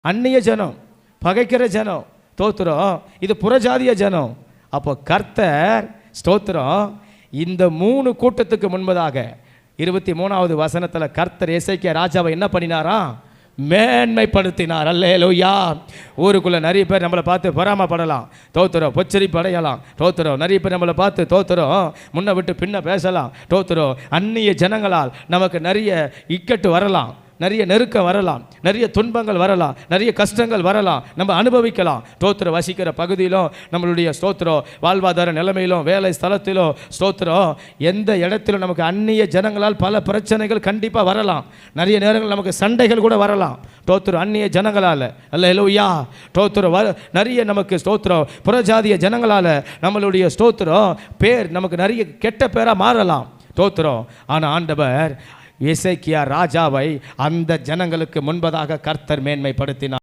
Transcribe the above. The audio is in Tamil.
அந்நிய ஜனம், பகைக்கிற ஜனம், ஸ்தோத்திரம். இது புறஜாதிய ஜனம். அப்போ கர்த்தர் ஸ்தோத்திரம் இந்த 3 கூட்டத்துக்கு முன்பதாக 23வது வசனத்தில் கர்த்தர் எசேக்கியா ராஜாவை என்ன பண்ணினாராம்? மேன்மைப்படுத்தினார். அல்லேலூயா. ஊருக்குள்ளே நிறைய பேர் நம்மளை பார்த்து பொறாமப்படலாம், தோத்துறோம், பொச்சரிப்பு அடையலாம், தோத்துறோம். நிறைய பேர் நம்மளை பார்த்து தோத்துறோம் முன்ன விட்டு பின்ன பேசலாம், தோத்துறோம். அந்நிய ஜனங்களால் நமக்கு நிறைய இக்கட்டு வரலாம், நிறைய நெருக்கம் வரலாம், நிறைய துன்பங்கள் வரலாம், நிறைய கஷ்டங்கள் வரலாம், நம்ம அனுபவிக்கலாம். ஸ்தோத்திரம் வசிக்கிற பகுதியிலும் நம்மளுடைய ஸ்தோத்திரம் வாழ்வாதார நிலைமையிலும் வேலை ஸ்தலத்திலும் ஸ்தோத்திரம் எந்த இடத்திலும் நமக்கு அந்நிய ஜனங்களால் பல பிரச்சனைகள் கண்டிப்பாக வரலாம். நிறைய நேரங்கள் நமக்கு சண்டைகள் கூட வரலாம். ஸ்தோத்திரம் அந்நிய ஜனங்களால் அல்லேலூயா. ஸ்தோத்திரம் நிறைய நமக்கு ஸ்தோத்திரம் புறஜாதிய ஜனங்களால் நம்மளுடைய ஸ்தோத்திரம் பேர் நமக்கு நிறைய கெட்ட பேராக மாறலாம். ஸ்தோத்திரம். ஆனால் ஆண்டவர் எசேக்கியா ராஜாவை அந்த ஜனங்களுக்கு முன்பதாக கர்த்தர் மேன்மைப்படுத்தினார்.